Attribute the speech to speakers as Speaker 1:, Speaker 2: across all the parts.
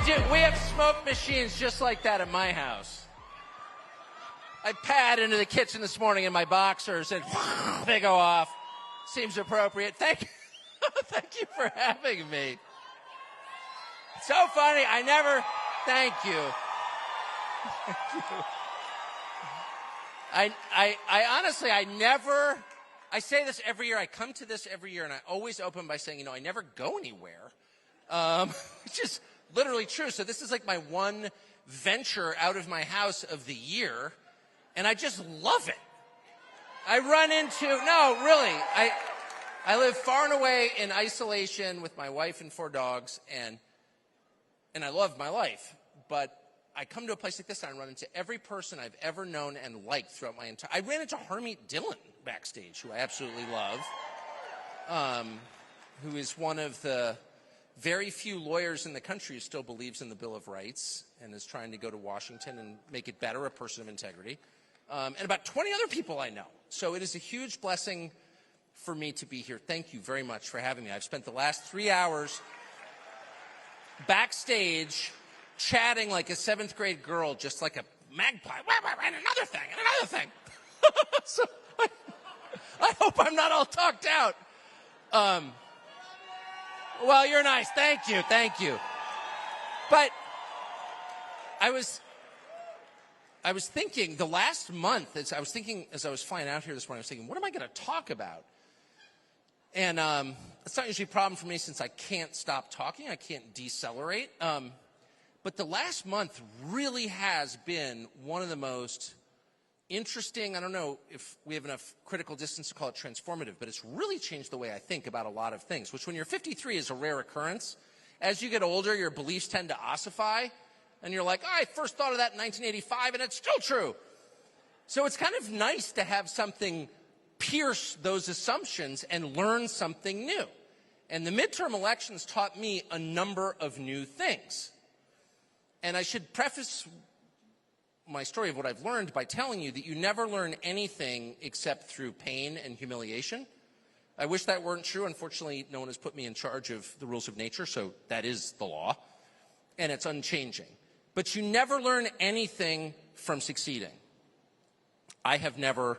Speaker 1: We have smoke machines just like that at my house. I pad into the kitchen this morning in my boxers and they go off. Seems appropriate. Thank you. Thank you for having me. So funny. Thank you. Thank you. I say this every year. I come to this every year, and I always open by saying, I never go anywhere. Which is literally true. So this is like my one venture out of my house of the year, and I just love it. I live far and away in isolation with my wife and 4 dogs, and I love my life. But I come to a place like this, and I run into every person I've ever known and liked throughout my entire... I ran into Harmeet Dillon backstage, who I absolutely love, who is one of the very few lawyers in the country who still believes in the Bill of Rights and is trying to go to Washington and make it better, a person of integrity, and about 20 other people I know. So it is a huge blessing for me to be here. Thank you very much for having me. I've spent the last 3 hours backstage chatting like a 7th grade girl, just like a magpie, and another thing. So I hope I'm not all talked out. Well, you're nice. Thank you. But I was thinking the last month, as I was flying out here this morning, I was thinking, what am I going to talk about? And it's not usually a problem for me since I can't stop talking. I can't decelerate. But the last month really has been one of the most interesting, I don't know if we have enough critical distance to call it transformative, but it's really changed the way I think about a lot of things, which when you're 53 is a rare occurrence. As you get older, your beliefs tend to ossify, and you're like, I first thought of that in 1985, and it's still true. So it's kind of nice to have something pierce those assumptions and learn something new. And the midterm elections taught me a number of new things. And I should preface my story of what I've learned by telling you that you never learn anything except through pain and humiliation. I wish that weren't true. Unfortunately, no one has put me in charge of the rules of nature, so that is the law, and it's unchanging. But you never learn anything from succeeding. I have never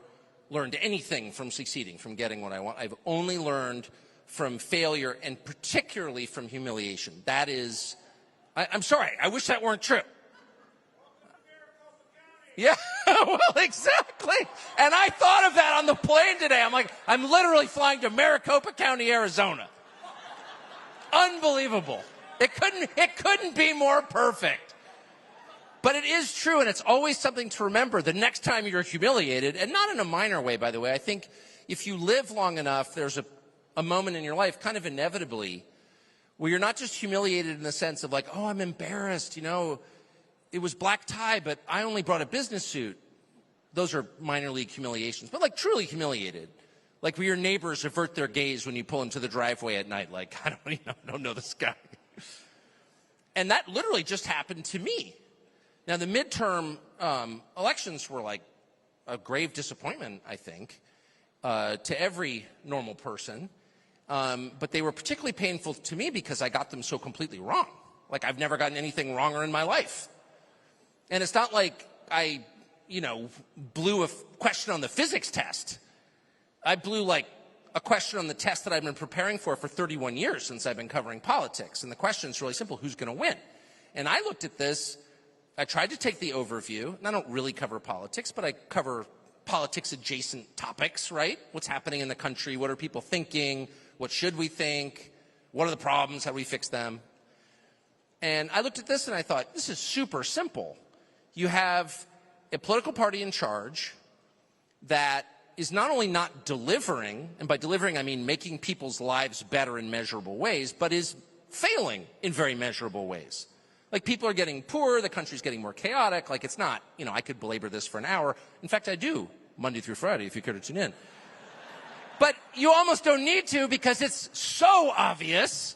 Speaker 1: learned anything from succeeding, from getting what I want. I've only learned from failure, and particularly from humiliation. That is, I'm sorry, I wish that weren't true. Yeah, well, exactly. And I thought of that on the plane today. I'm like, I'm literally flying to Maricopa County, Arizona. Unbelievable. It couldn't be more perfect. But it is true, and it's always something to remember the next time you're humiliated, and not in a minor way, by the way. I think if you live long enough, there's a moment in your life, kind of inevitably, where you're not just humiliated in the sense of like, oh, I'm embarrassed, it was black tie, but I only brought a business suit. Those are minor league humiliations, but like truly humiliated. Like where your neighbors avert their gaze when you pull into the driveway at night, like, I don't know this guy. And that literally just happened to me. Now, the midterm elections were like a grave disappointment, I think, to every normal person. But they were particularly painful to me because I got them so completely wrong. Like I've never gotten anything wronger in my life. And it's not like I, blew a question on the physics test. I blew like a question on the test that I've been preparing for 31 years since I've been covering politics. And the question is really simple: who's going to win? And I looked at this. I tried to take the overview, and I don't really cover politics, but I cover politics-adjacent topics, right? What's happening in the country? What are people thinking? What should we think? What are the problems? How do we fix them? And I looked at this, and I thought, this is super simple. You have a political party in charge that is not only not delivering, and by delivering I mean making people's lives better in measurable ways, but is failing in very measurable ways. Like people are getting poorer, the country's getting more chaotic, like it's not, I could belabor this for an hour. In fact, I do, Monday through Friday, if you care to tune in. But you almost don't need to because it's so obvious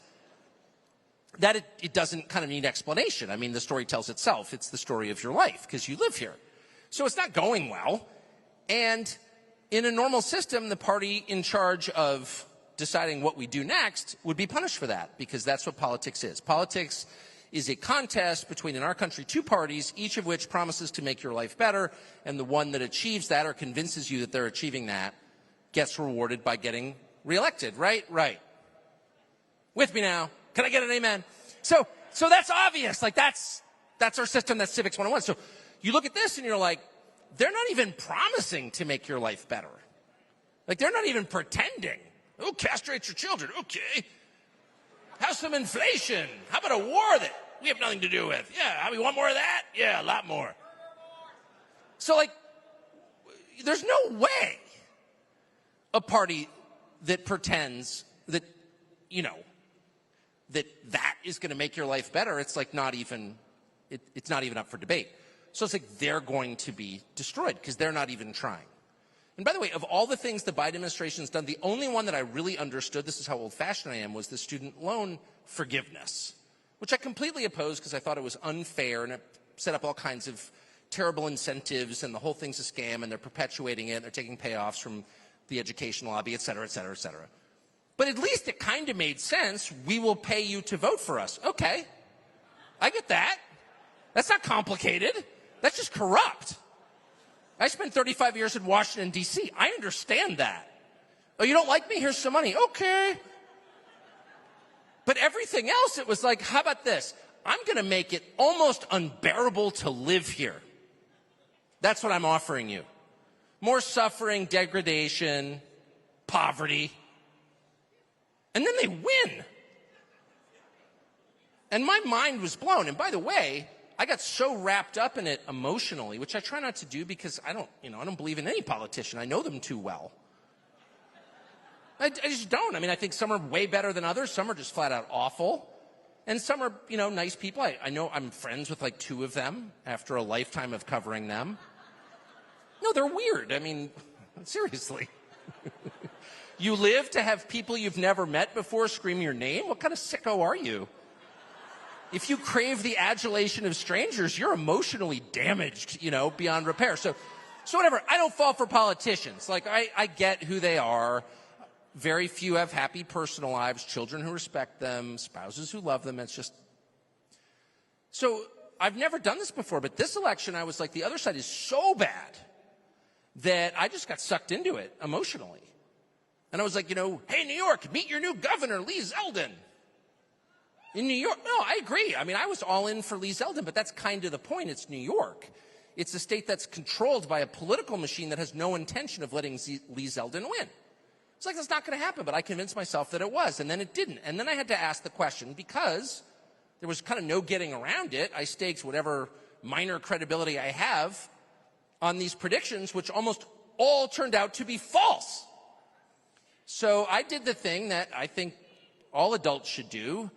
Speaker 1: that it doesn't kind of need explanation. I mean, the story tells itself. It's the story of your life because you live here. So it's not going well. And in a normal system, the party in charge of deciding what we do next would be punished for that because that's what politics is. Politics is a contest between, in our country, two parties, each of which promises to make your life better, and the one that achieves that or convinces you that they're achieving that gets rewarded by getting reelected, right? Right. With me now. Can I get an amen? So that's obvious. Like, that's our system. That's Civics 101. So you look at this and you're like, they're not even promising to make your life better. Like, they're not even pretending. Oh, castrate your children. Okay. Have some inflation. How about a war that we have nothing to do with? Yeah, we want more of that? Yeah, a lot more. So, like, there's no way a party that pretends that, you know, that is going to make your life better, it's like not even, it's not even up for debate. So it's like they're going to be destroyed because they're not even trying. And by the way, of all the things the Biden administration has done, the only one that I really understood, this is how old-fashioned I am, was the student loan forgiveness, which I completely opposed because I thought it was unfair and it set up all kinds of terrible incentives and the whole thing's a scam and they're perpetuating it and they're taking payoffs from the education lobby, et cetera, et cetera, et cetera. But at least it kind of made sense. We will pay you to vote for us. Okay. I get that. That's not complicated. That's just corrupt. I spent 35 years in Washington, D.C. I understand that. Oh, you don't like me? Here's some money. Okay. But everything else, it was like, how about this? I'm going to make it almost unbearable to live here. That's what I'm offering you. More suffering, degradation, poverty. And then they win. And my mind was blown. And by the way, I got so wrapped up in it emotionally, which I try not to do because I don't believe in any politician. I know them too well. I just don't. I mean, I think some are way better than others. Some are just flat out awful. And some are, nice people. I know I'm friends with like two of them after a lifetime of covering them. No, they're weird. I mean, seriously. You live to have people you've never met before scream your name? What kind of sicko are you? If you crave the adulation of strangers, you're emotionally damaged, beyond repair. So whatever. I don't fall for politicians. Like, I get who they are. Very few have happy personal lives, children who respect them, spouses who love them. It's just... So I've never done this before, but this election, I was like, the other side is so bad that I just got sucked into it emotionally. And I was like, hey, New York, meet your new governor, Lee Zeldin. In New York, no, I agree. I mean, I was all in for Lee Zeldin, but that's kind of the point. It's New York. It's a state that's controlled by a political machine that has no intention of letting Lee Zeldin win. It's like, that's not going to happen, but I convinced myself that it was, and then it didn't. And then I had to ask the question, because there was kind of no getting around it, I staked whatever minor credibility I have on these predictions, which almost all turned out to be false. So I did the thing that I think all adults should do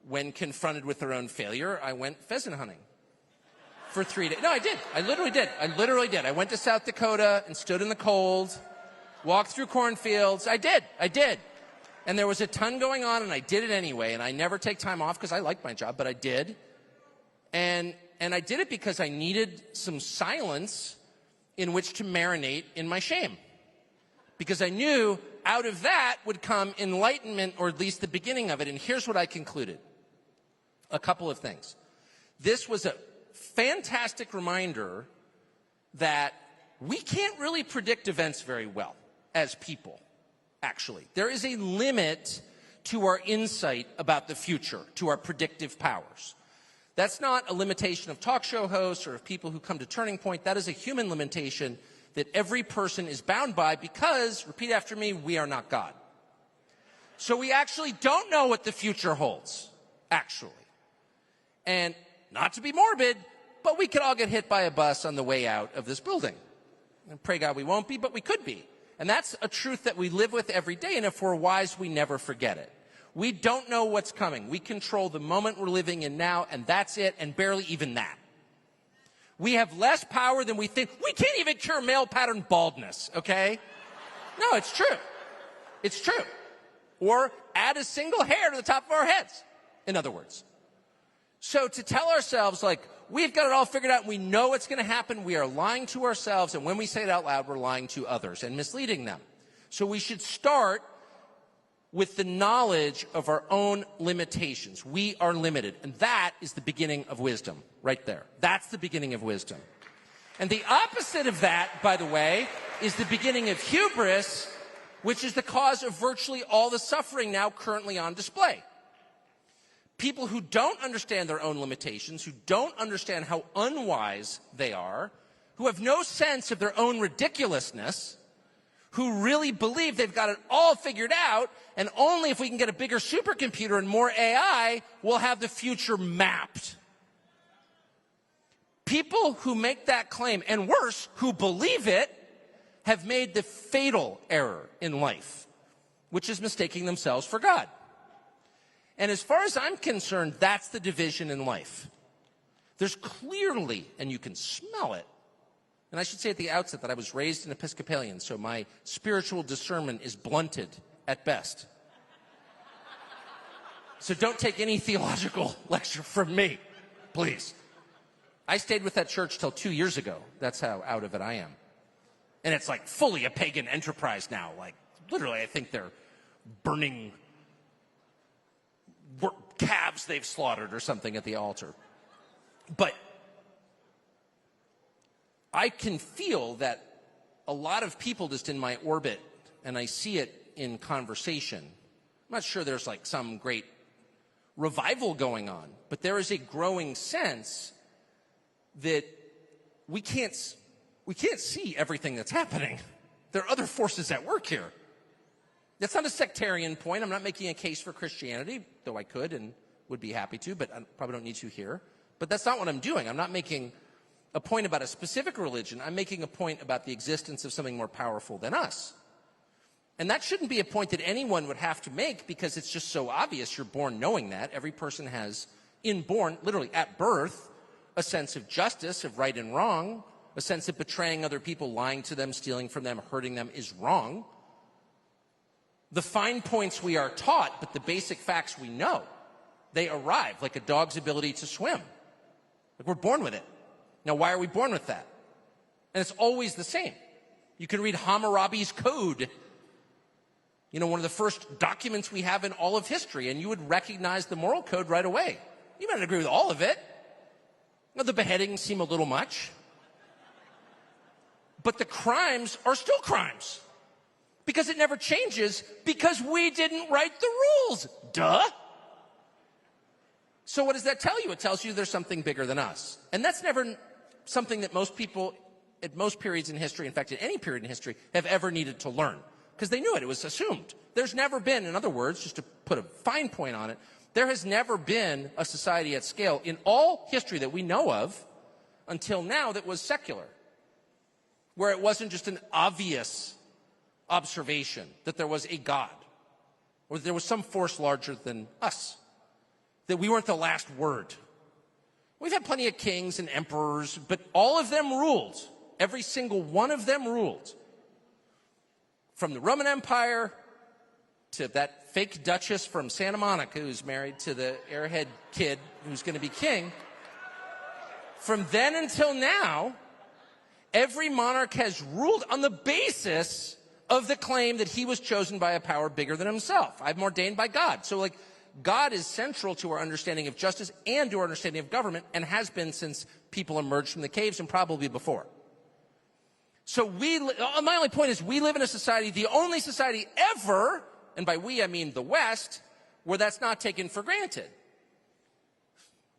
Speaker 1: when confronted with their own failure. I went pheasant hunting for 3 days. No, I did. I literally did. I went to South Dakota and stood in the cold, walked through cornfields. I did. And there was a ton going on, and I did it anyway. And I never take time off because I like my job, but I did. And I did it because I needed some silence in which to marinate in my shame. Because I knew out of that would come enlightenment, or at least the beginning of it. And here's what I concluded. A couple of things. This was a fantastic reminder that we can't really predict events very well as people, actually. There is a limit to our insight about the future, to our predictive powers. That's not a limitation of talk show hosts or of people who come to Turning Point. That is a human limitation that every person is bound by because, repeat after me, we are not God. So we actually don't know what the future holds, actually. And not to be morbid, but we could all get hit by a bus on the way out of this building. And pray God we won't be, but we could be. And that's a truth that we live with every day, and if we're wise, we never forget it. We don't know what's coming. We control the moment we're living in now, and that's it, and barely even that. We have less power than we think. We can't even cure male pattern baldness, okay? No, it's true. It's true. Or add a single hair to the top of our heads, in other words. So to tell ourselves, like, we've got it all figured out and we know what's going to happen, we are lying to ourselves, and when we say it out loud, we're lying to others and misleading them. So we should start with the knowledge of our own limitations. We are limited. And that is the beginning of wisdom, right there. That's the beginning of wisdom. And the opposite of that, by the way, is the beginning of hubris, which is the cause of virtually all the suffering now currently on display. People who don't understand their own limitations, who don't understand how unwise they are, who have no sense of their own ridiculousness, who really believe they've got it all figured out, and only if we can get a bigger supercomputer and more AI, we'll have the future mapped. People who make that claim, and worse, who believe it, have made the fatal error in life, which is mistaking themselves for God. And as far as I'm concerned, that's the division in life. There's clearly, and you can smell it, and I should say at the outset that I was raised an Episcopalian, so my spiritual discernment is blunted at best. So don't take any theological lecture from me, please. I stayed with that church till 2 years ago. That's how out of it I am. And it's like fully a pagan enterprise now. Like literally, I think they're burning calves they've slaughtered or something at the altar. But I can feel that a lot of people just in my orbit, and I see it in conversation. I'm not sure there's like some great revival going on, but there is a growing sense that we can't see everything that's happening. There are other forces at work here. That's not a sectarian point. I'm not making a case for Christianity, though I could and would be happy to, but I probably don't need to here. But that's not what I'm doing. I'm not making a point about a specific religion. I'm making a point about the existence of something more powerful than us. And that shouldn't be a point that anyone would have to make because it's just so obvious. You're born knowing that. Every person has inborn, literally at birth, a sense of justice, of right and wrong, a sense that betraying other people, lying to them, stealing from them, hurting them is wrong. The fine points we are taught, but the basic facts we know, they arrive like a dog's ability to swim. Like we're born with it. Now, why are we born with that? And it's always the same. You can read Hammurabi's Code, one of the first documents we have in all of history, and you would recognize the moral code right away. You might not agree with all of it. The beheadings seem a little much. But the crimes are still crimes. Because it never changes, because we didn't write the rules. Duh. So what does that tell you? It tells you there's something bigger than us. And that's never something that most people at most periods in history, in fact, at any period in history, have ever needed to learn. Because they knew it. It was assumed. There's never been, in other words, just to put a fine point on it, there has never been a society at scale in all history that we know of until now that was secular, where it wasn't just an obvious observation that there was a God or that there was some force larger than us, that we weren't the last word. We've had plenty of kings and emperors, but all of them ruled. Every single one of them ruled. From the Roman Empire to that fake duchess from Santa Monica who's married to the airhead kid who's going to be king. From then until now, every monarch has ruled on the basis of the claim that he was chosen by a power bigger than himself. I'm ordained by God. So, God is central to our understanding of justice and to our understanding of government and has been since people emerged from the caves and probably before. So my only point is we live in a society, the only society ever, and by we I mean the West, where that's not taken for granted.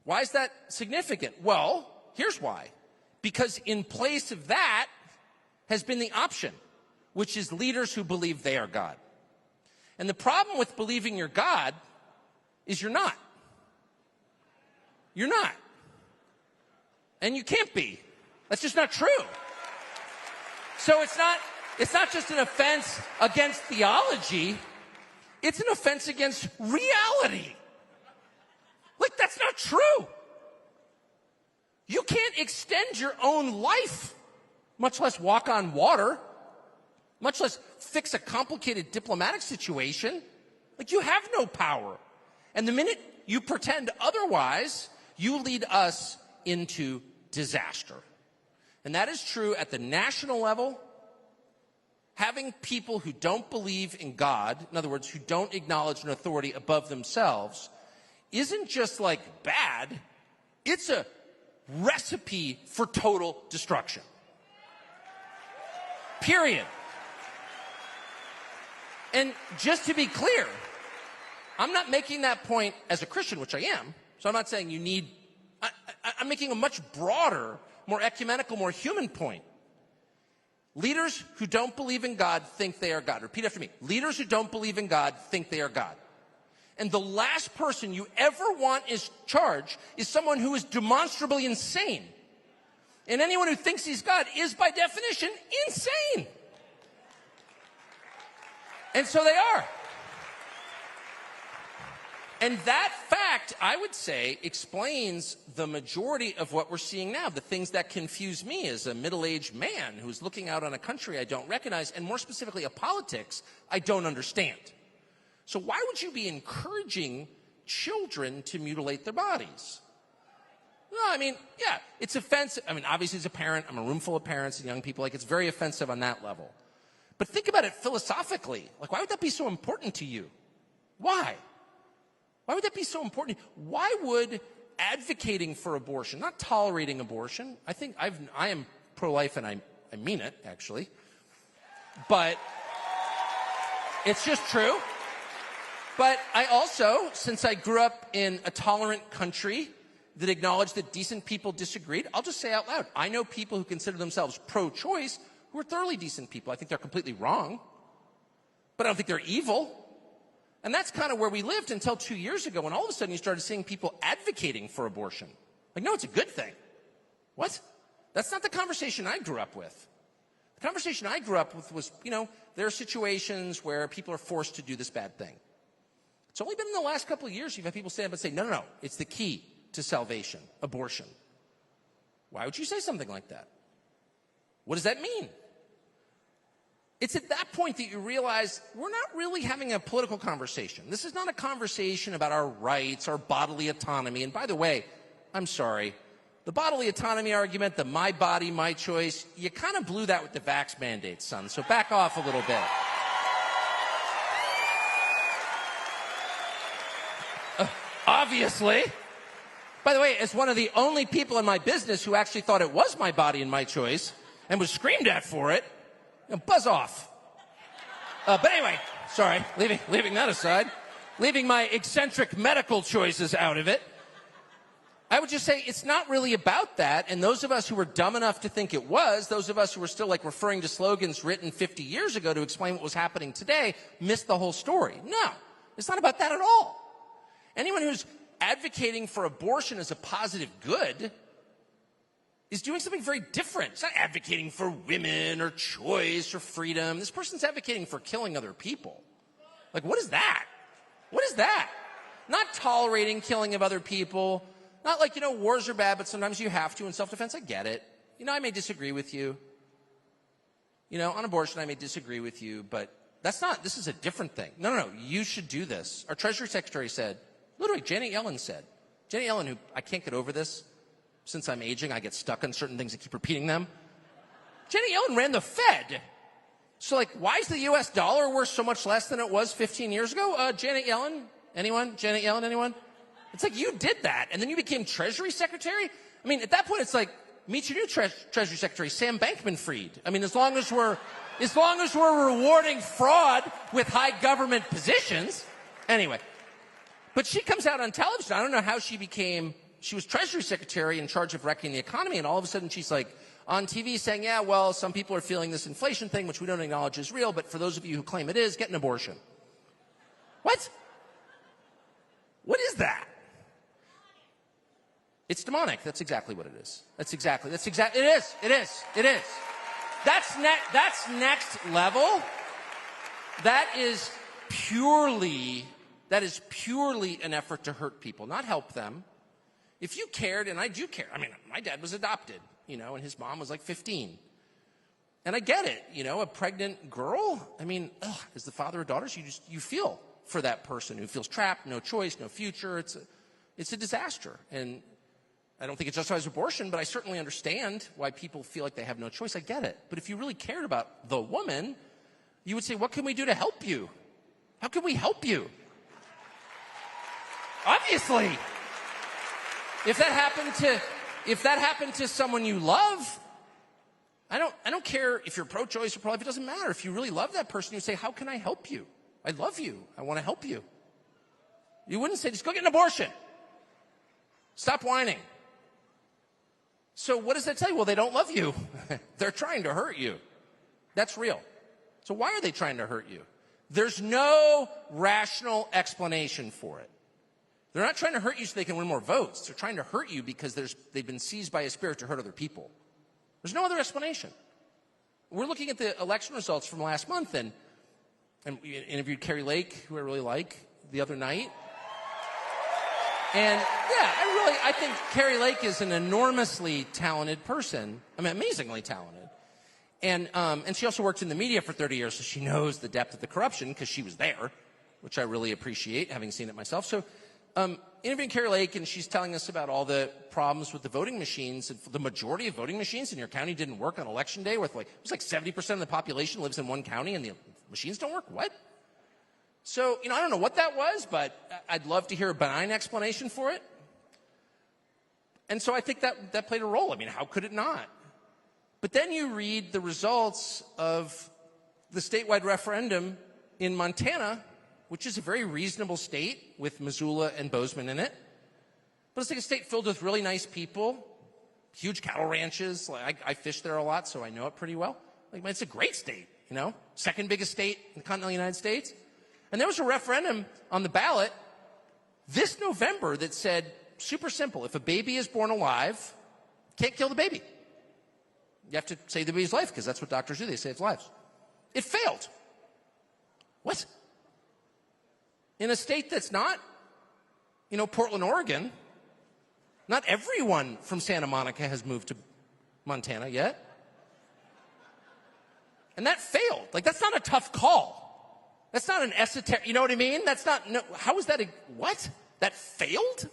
Speaker 1: Why is that significant? Well, here's why. Because in place of that has been the option, which is leaders who believe they are God. And the problem with believing you're God is you're not. You're not. And you can't be. That's just not true. So it's not just an offense against theology, it's an offense against reality. That's not true. You can't extend your own life, much less walk on water, much less fix a complicated diplomatic situation. You have no power. And the minute you pretend otherwise, you lead us into disaster. And that is true at the national level. having people who don't believe in God, in other words, who don't acknowledge an authority above themselves, isn't just like bad, it's a recipe for total destruction. Period. And just to be clear, I'm not making that point as a Christian, which I am, so I'm not saying you need, I'm making a much broader, more ecumenical, more human point. Leaders who don't believe in God think they are God. Repeat after me. Leaders who don't believe in God think they are God. And the last person you ever want in charge is someone who is demonstrably insane. And anyone who thinks he's God is, by definition, insane. And so they are. And that fact, I would say, explains the majority of what we're seeing now. The things that confuse me as a middle-aged man who's looking out on a country I don't recognize, and more specifically a politics I don't understand. So why would you be encouraging children to mutilate their bodies? No, I mean, yeah, it's offensive. I mean, obviously as a parent, I'm a room full of parents and young people. Like, it's very offensive on that level. But think about it philosophically. Like, why would that be so important to you? Why? Why would that be so important? Why would advocating for abortion, not tolerating abortion, I am pro-life and I mean it, actually. But it's just true. But I also, since I grew up in a tolerant country that acknowledged that decent people disagreed, I'll just say out loud, I know people who consider themselves pro-choice who are thoroughly decent people. I think they're completely wrong, but I don't think they're evil. And that's kind of where we lived until 2 years ago, when all of a sudden you started seeing people advocating for abortion. Like, no, it's a good thing. What? That's not the conversation I grew up with. The conversation I grew up with was, there are situations where people are forced to do this bad thing. It's only been in the last couple of years you've had people stand up and say, no, it's the key to salvation, abortion. Why would you say something like that? What does that mean? It's at that point that you realize we're not really having a political conversation. This is not a conversation about our rights, our bodily autonomy. And by the way, I'm sorry, the bodily autonomy argument, the my body, my choice, you kind of blew that with the vax mandates, son. So back off a little bit. Obviously. By the way, as one of the only people in my business who actually thought it was my body and my choice and was screamed at for it, buzz off. But anyway, sorry, leaving that aside, leaving my eccentric medical choices out of it, I would just say it's not really about that. And those of us who were dumb enough to think it was, those of us who were still like referring to slogans written 50 years ago to explain what was happening today, missed the whole story. No, it's not about that at all. Anyone who's advocating for abortion as a positive good is doing something very different. It's not advocating for women or choice or freedom. This person's advocating for killing other people. Like, what is that? What is that? Not tolerating killing of other people. Not like, wars are bad, but sometimes you have to in self-defense. I get it. I may disagree with you. On abortion, I may disagree with you, but this is a different thing. No, you should do this. Our Treasury Secretary said, literally, Janet Yellen said. Janet Yellen, who, I can't get over this. Since I'm aging, I get stuck on certain things and keep repeating them. Janet Yellen ran the Fed. So, why is the U.S. dollar worth so much less than it was 15 years ago? Janet Yellen? Anyone? Janet Yellen, anyone? It's like you did that, and then you became Treasury Secretary? I mean, at that point, it's like, meet your new Treasury Secretary, Sam Bankman-Fried. I mean, as long as we're rewarding fraud with high government positions. Anyway. But she comes out on television. I don't know how she was Treasury Secretary in charge of wrecking the economy, and all of a sudden she's on TV saying, yeah, well, some people are feeling this inflation thing, which we don't acknowledge is real, but for those of you who claim it is, get an abortion. What? What is that? It's demonic. That's exactly what it is. It is. That's next level. That is purely an effort to hurt people, not help them. If you cared, and I do care. I mean, my dad was adopted, and his mom was 15. And I get it, a pregnant girl. I mean, as the father of daughters, you feel for that person who feels trapped, no choice, no future. It's a disaster. And I don't think it justifies abortion, but I certainly understand why people feel like they have no choice. I get it. But if you really cared about the woman, You would say, what can we do to help you? How can we help you? Obviously. If that happened to someone you love, I don't care if you're pro-choice or pro-life. It doesn't matter. If you really love that person, you say, how can I help you? I love you. I want to help you. You wouldn't say, just go get an abortion. Stop whining. So what does that tell you? Well, they don't love you. They're trying to hurt you. That's real. So why are they trying to hurt you? There's no rational explanation for it. They're not trying to hurt you so they can win more votes. They're trying to hurt you because they've been seized by a spirit to hurt other people. There's no other explanation. We're looking at the election results from last month, and we interviewed Kari Lake, who I really like, the other night. And yeah, I think Kari Lake is an enormously talented person. I mean, amazingly talented. And she also worked in the media for 30 years, so she knows the depth of the corruption because she was there, which I really appreciate, having seen it myself. So interviewing Kari Lake, and she's telling us about all the problems with the voting machines. The majority of voting machines in your county didn't work on election day. It was like 70% of the population lives in one county, and the machines don't work. What? So, I don't know what that was, but I'd love to hear a benign explanation for it. And so I think that played a role. I mean, how could it not? But then you read the results of the statewide referendum in Montana, which is a very reasonable state with Missoula and Bozeman in it. But it's like a state filled with really nice people, huge cattle ranches. I fish there a lot, so I know it pretty well. It's a great state, second biggest state in the continental United States. And there was a referendum on the ballot this November that said, super simple, if a baby is born alive, can't kill the baby. You have to save the baby's life because that's what doctors do. They save lives. It failed. What? In a state that's not, Portland, Oregon, not everyone from Santa Monica has moved to Montana yet. And that failed. That's not a tough call. That's not an esoteric, you know what I mean? How is that what? That failed?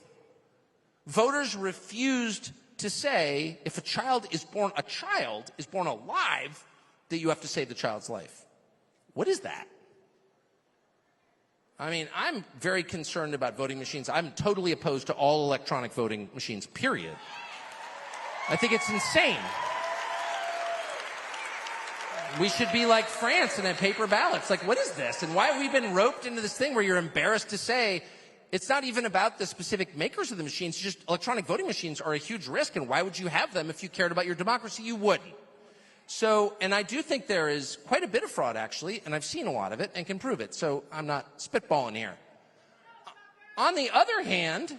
Speaker 1: Voters refused to say if a child is born alive, that you have to save the child's life. What is that? I mean, I'm very concerned about voting machines. I'm totally opposed to all electronic voting machines, period. I think it's insane. We should be like France and have paper ballots. What is this? And why have we been roped into this thing where you're embarrassed to say it's not even about the specific makers of the machines. It's just electronic voting machines are a huge risk, and why would you have them if you cared about your democracy? You wouldn't. So, and I do think there is quite a bit of fraud, actually, and I've seen a lot of it and can prove it. So I'm not spitballing here. On the other hand,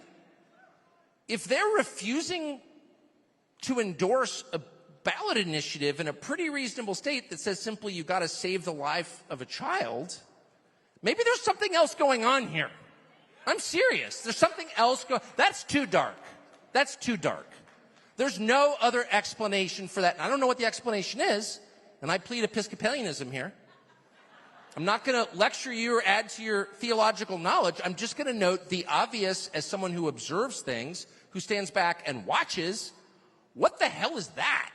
Speaker 1: if they're refusing to endorse a ballot initiative in a pretty reasonable state that says simply you got to save the life of a child, maybe there's something else going on here. I'm serious. There's something else that's too dark. That's too dark. There's no other explanation for that. And I don't know what the explanation is, and I plead Episcopalianism here. I'm not going to lecture you or add to your theological knowledge. I'm just going to note the obvious as someone who observes things, who stands back and watches. What the hell is that?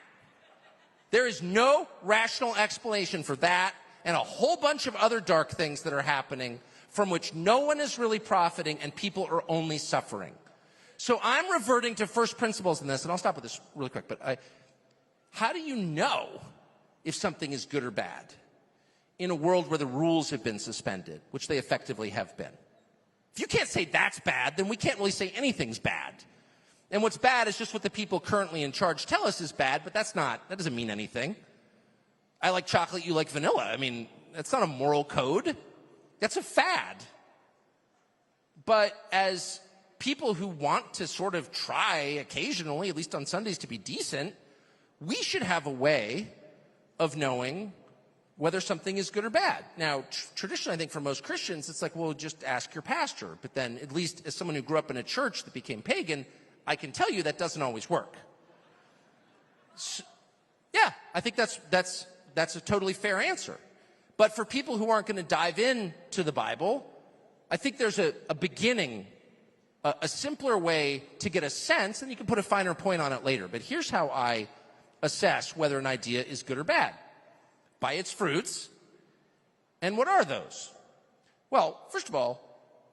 Speaker 1: There is no rational explanation for that and a whole bunch of other dark things that are happening from which no one is really profiting and people are only suffering. So I'm reverting to first principles in this, and I'll stop with this really quick, but how do you know if something is good or bad in a world where the rules have been suspended, which they effectively have been? If you can't say that's bad, then we can't really say anything's bad. And what's bad is just what the people currently in charge tell us is bad, but that doesn't mean anything. I like chocolate, you like vanilla. I mean, that's not a moral code. That's a fad. But as people who want to sort of try occasionally, at least on Sundays, to be decent, we should have a way of knowing whether something is good or bad. Now, traditionally, I think for most Christians, it's like, well, just ask your pastor. But then, at least as someone who grew up in a church that became pagan, I can tell you that doesn't always work. So, yeah, I think that's a totally fair answer. But for people who aren't going to dive into the Bible, I think there's a beginning, a simpler way to get a sense, and you can put a finer point on it later. But here's how I assess whether an idea is good or bad. By its fruits, And what are those? Well, first of all,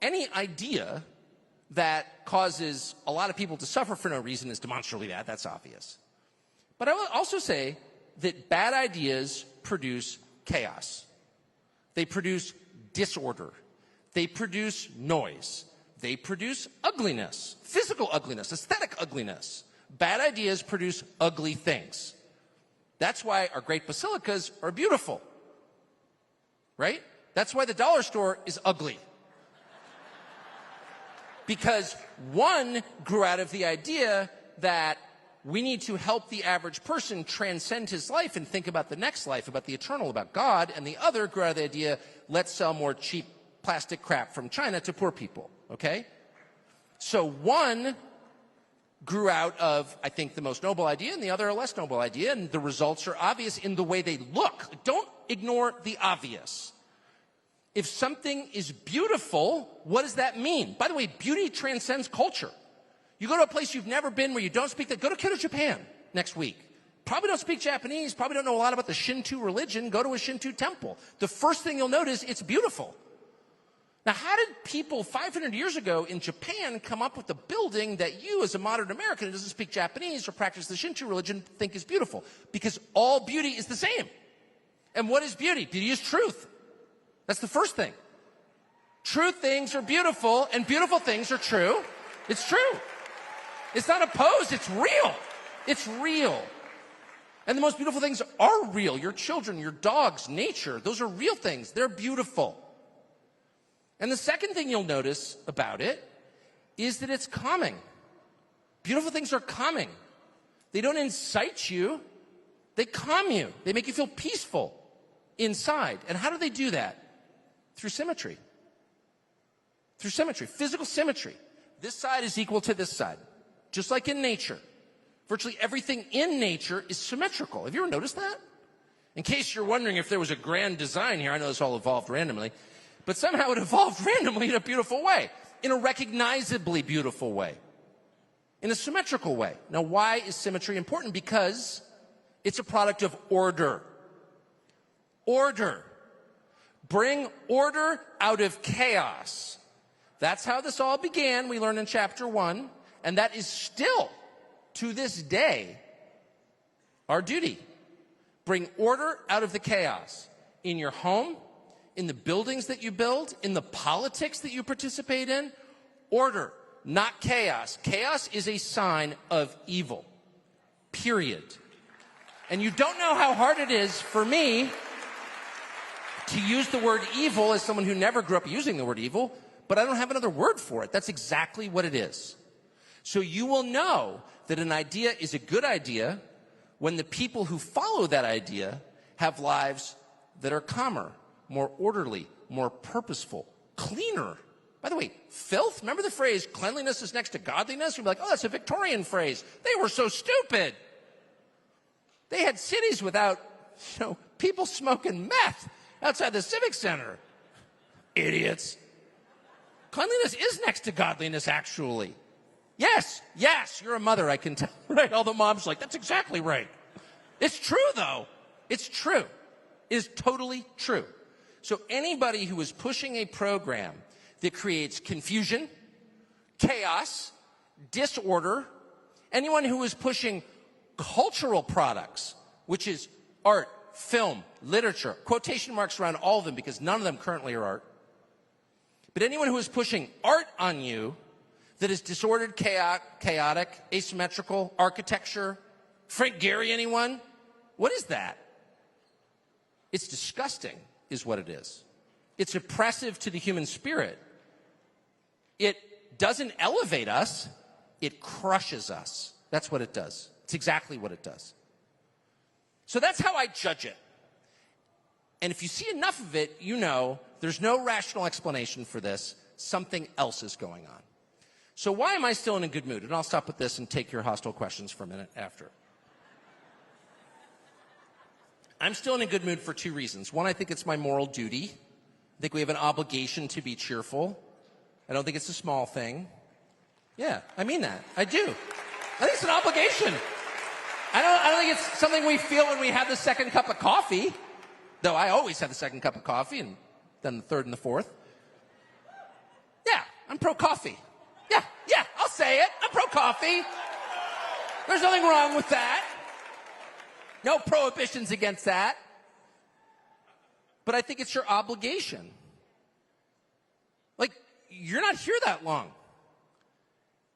Speaker 1: any idea that causes a lot of people to suffer for no reason is demonstrably bad. That's obvious. But I will also say that bad ideas produce chaos. They produce disorder. They produce noise. They produce ugliness, physical ugliness, aesthetic ugliness. Bad ideas produce ugly things. That's why our great basilicas are beautiful, right? That's why the dollar store is ugly. Because one grew out of the idea that we need to help the average person transcend his life and think about the next life, about the eternal, about God, and the other grew out of the idea, let's sell more cheap plastic crap from China to poor people, okay? So one grew out of, I think, the most noble idea, and the other a less noble idea, and the results are obvious in the way they look. Don't ignore the obvious. If something is beautiful, what does that mean? By the way, beauty transcends culture. You go to a place you've never been where you don't speak that, go to Kyoto, Japan next week. Probably don't speak Japanese, probably don't know a lot about the Shinto religion, go to a Shinto temple. The first thing you'll notice, it's beautiful. Now, how did people 500 years ago in Japan come up with the building that you, as a modern American who doesn't speak Japanese or practice the Shinto religion, think is beautiful? Because all beauty is the same. And what is beauty? Beauty is truth. That's the first thing. True things are beautiful, and beautiful things are true. It's true. It's not opposed, it's real. It's real. And the most beautiful things are real. Your children, your dogs, nature, those are real things. They're beautiful. And the second thing you'll notice about it is that it's calming. Beautiful things are calming. They don't incite you. They calm you. They make you feel peaceful inside. And how do they do that? Through symmetry. Through symmetry, physical symmetry. This side is equal to this side. Just like in nature. Virtually everything in nature is symmetrical. Have you ever noticed that? In case you're wondering if there was a grand design here, I know this all evolved randomly, but somehow it evolved randomly in a beautiful way, in a recognizably beautiful way, in a symmetrical way. Now, why is symmetry important? Because it's a product of order. Order. Bring order out of chaos. That's how this all began, we learned in chapter 1, and that is still, to this day, our duty. Bring order out of the chaos in your home, in the buildings that you build, in the politics that you participate in. Order, not chaos. Chaos is a sign of evil, period. And you don't know how hard it is for me to use the word evil as someone who never grew up using the word evil, but I don't have another word for it. That's exactly what it is. So you will know that an idea is a good idea when the people who follow that idea have lives that are calmer, more orderly, more purposeful, cleaner. By the way, filth, remember the phrase, cleanliness is next to godliness? You'd be like, oh, that's a Victorian phrase. They were so stupid. They had cities without, people smoking meth outside the Civic Center. Idiots. Cleanliness is next to godliness, actually. Yes, you're a mother, I can tell, right? All the moms are like, that's exactly right. It's true, though. It's true. It is totally true. So anybody who is pushing a program that creates confusion, chaos, disorder, anyone who is pushing cultural products, which is art, film, literature, quotation marks around all of them because none of them currently are art. But anyone who is pushing art on you that is disordered, chaotic, asymmetrical, architecture, Frank Gehry, anyone? What is that? It's disgusting, is what it is. It's oppressive to the human spirit. It doesn't elevate us, it crushes us. That's what it does. It's exactly what it does. So that's how I judge it. And if you see enough of it, you know there's no rational explanation for this. Something else is going on. So why am I still in a good mood? And I'll stop with this and take your hostile questions for a minute after. I'm still in a good mood for two reasons. One, I think it's my moral duty. I think we have an obligation to be cheerful. I don't think it's a small thing. Yeah, I mean that. I do. I think it's an obligation. I don't think it's something we feel when we have the second cup of coffee. Though I always have the second cup of coffee and then the third and the fourth. Yeah, I'm pro-coffee. Yeah, I'll say it. I'm pro-coffee. There's nothing wrong with that. No prohibitions against that. But I think it's your obligation. Like, you're not here that long.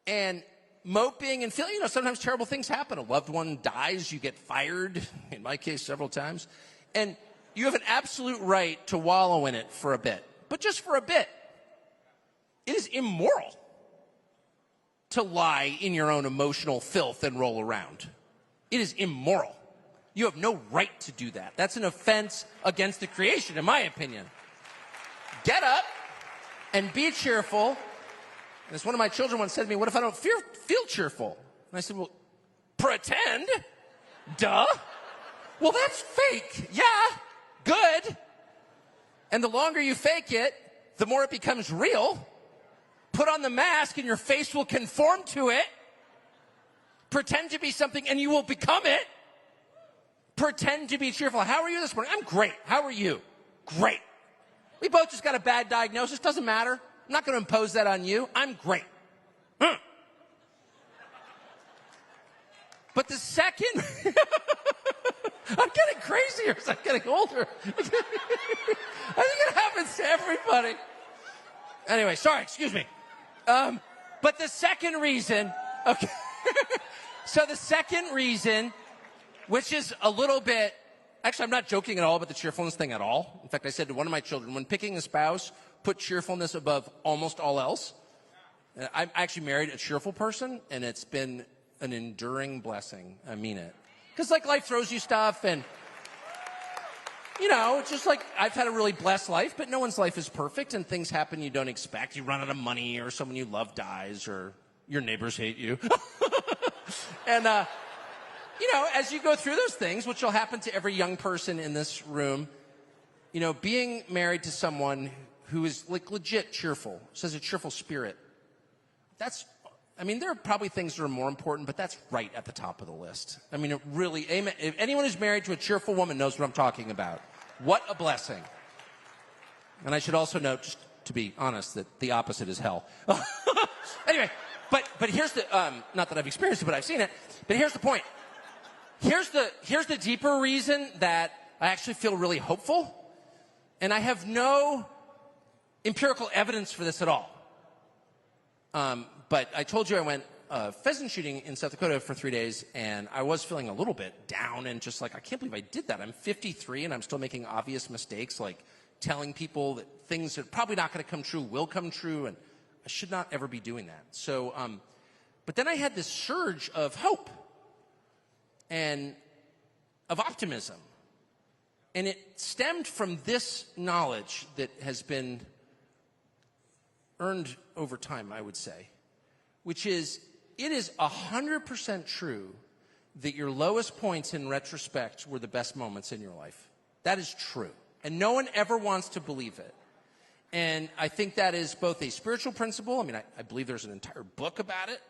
Speaker 1: And moping and feeling, sometimes terrible things happen. A loved one dies, you get fired, in my case several times. And you have an absolute right to wallow in it for a bit. But just for a bit. It is immoral to lie in your own emotional filth and roll around. It is immoral. You have no right to do that. That's an offense against the creation, in my opinion. Get up and be cheerful. And as one of my children once said to me, what if I don't feel cheerful? And I said, well, pretend. Duh. Well, that's fake. Yeah, good. And the longer you fake it, the more it becomes real. Put on the mask and your face will conform to it. Pretend to be something and you will become it. Pretend to be cheerful. How are you this morning? I'm great. How are you? Great. We both just got a bad diagnosis. Doesn't matter. I'm not going to impose that on you. I'm great. But the second... I'm getting crazier as I'm getting older. I think it happens to everybody. Anyway, sorry, excuse me. But the second reason... Okay. So the second reason... Which is a little bit, actually, I'm not joking at all about the cheerfulness thing at all. In fact, I said to one of my children, when picking a spouse, put cheerfulness above almost all else. I'm actually married a cheerful person, and it's been an enduring blessing. I mean it. Because, life throws you stuff, and, it's just I've had a really blessed life, but no one's life is perfect, and things happen you don't expect. You run out of money, or someone you love dies, or your neighbors hate you. And, as you go through those things, which will happen to every young person in this room, being married to someone who is legit cheerful, says a cheerful spirit, there are probably things that are more important, but that's right at the top of the list. It really, amen. If anyone who's married to a cheerful woman knows what I'm talking about. What a blessing. And I should also note, just to be honest, that the opposite is hell. Anyway, but here's the, not that I've experienced it, but I've seen it, but here's the point. Here's the deeper reason that I actually feel really hopeful, and I have no empirical evidence for this at all. But I told you I went pheasant shooting in South Dakota for 3 days, and I was feeling a little bit down and just I can't believe I did that. I'm 53, and I'm still making obvious mistakes, like telling people that things that are probably not going to come true will come true, and I should not ever be doing that. So, but then I had this surge of hope and of optimism. And it stemmed from this knowledge that has been earned over time, I would say, which is, it is 100% true that your lowest points in retrospect were the best moments in your life. That is true. And no one ever wants to believe it. And I think that is both a spiritual principle. I believe there's an entire book about it.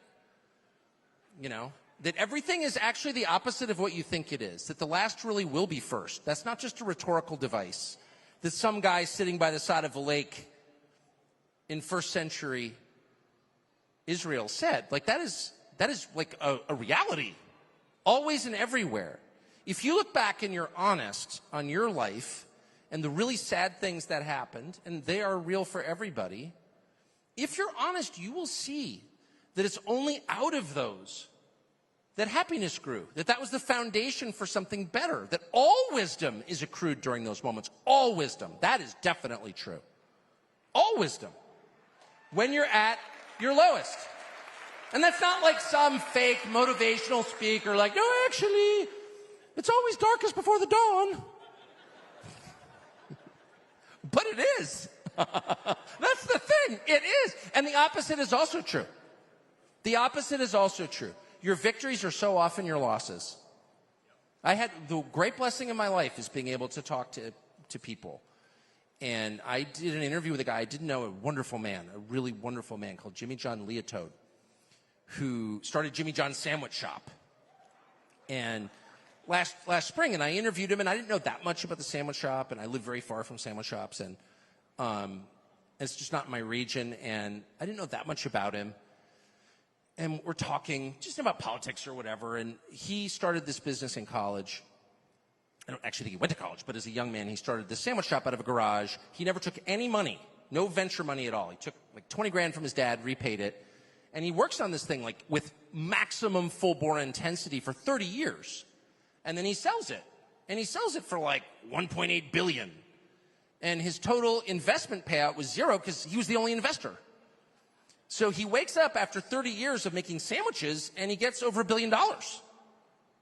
Speaker 1: That everything is actually the opposite of what you think it is. That the last really will be first. That's not just a rhetorical device. That some guy sitting by the side of a lake in first century Israel said. That is a reality. Always and everywhere. If you look back and you're honest on your life and the really sad things that happened, and they are real for everybody, if you're honest, you will see that it's only out of those that happiness grew, that was the foundation for something better, that all wisdom is accrued during those moments. All wisdom. That is definitely true. All wisdom. When you're at your lowest. And that's not like some fake motivational speaker no, actually, it's always darkest before the dawn. But it is. That's the thing. It is. And the opposite is also true. The opposite is also true. Your victories are so often your losses. I had the great blessing in my life is being able to talk to people. And I did an interview with a guy I didn't know, a wonderful man, a really wonderful man called Jimmy John Leotoad, who started Jimmy John's Sandwich Shop. And last spring, and I interviewed him, and I didn't know that much about the sandwich shop, and I live very far from sandwich shops, and it's just not my region, and I didn't know that much about him. And we're talking just about politics or whatever, and he started this business in college. I don't actually think he went to college, but as a young man, he started this sandwich shop out of a garage. He never took any money, no venture money at all. He took like 20 grand from his dad, repaid it, and he works on this thing like with maximum full-bore intensity for 30 years. And then he sells it. And he sells it for like $1.8 billion. And his total investment payout was zero because he was the only investor. So he wakes up after 30 years of making sandwiches and he gets over $1 billion. Well,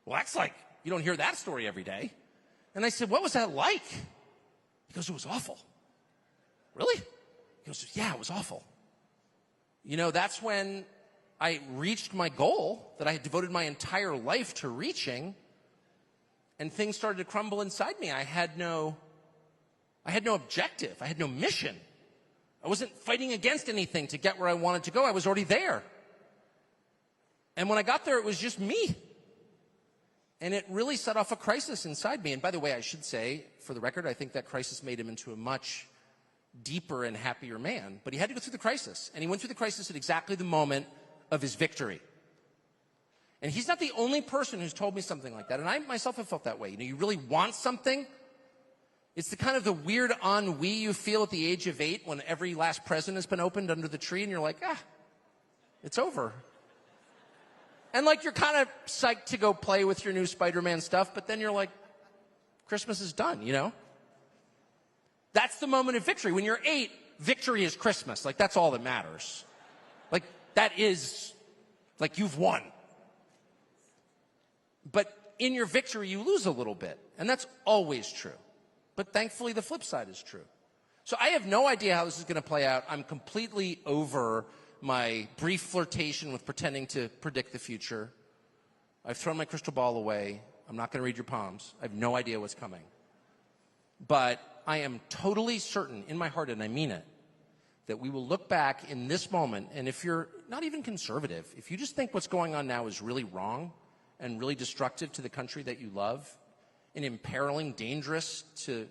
Speaker 1: that's like, you don't hear that story every day. And I said, what was that like? He goes, it was awful. Really? He goes, yeah, it was awful. You know, that's when I reached my goal that I had devoted my entire life to reaching, and things started to crumble inside me. I had no objective. I had no mission. I wasn't fighting against anything to get where I wanted to go. I was already there. And when I got there, it was just me. And it really set off a crisis inside me. And by the way, I should say, for the record, I think that crisis made him into a much deeper and happier man. But he had to go through the crisis. And he went through the crisis at exactly the moment of his victory. And he's not the only person who's told me something like that. And I myself have felt that way. You know, you really want something. It's the kind of the weird ennui you feel at the age of 8 when every last present has been opened under the tree and you're like, it's over. And like you're kind of psyched to go play with your new Spider-Man stuff, but then you're like, Christmas is done, you know? That's the moment of victory. When you're 8, victory is Christmas. Like that's all that matters. Like that is, like you've won. But in your victory, you lose a little bit. And that's always true. But thankfully, the flip side is true. So I have no idea how this is going to play out. I'm completely over my brief flirtation with pretending to predict the future. I've thrown my crystal ball away. I'm not going to read your palms. I have no idea what's coming. But I am totally certain in my heart, and I mean it, that we will look back in this moment, and if you're not even conservative, if you just think what's going on now is really wrong and really destructive to the country that you love and imperiling, dangerous to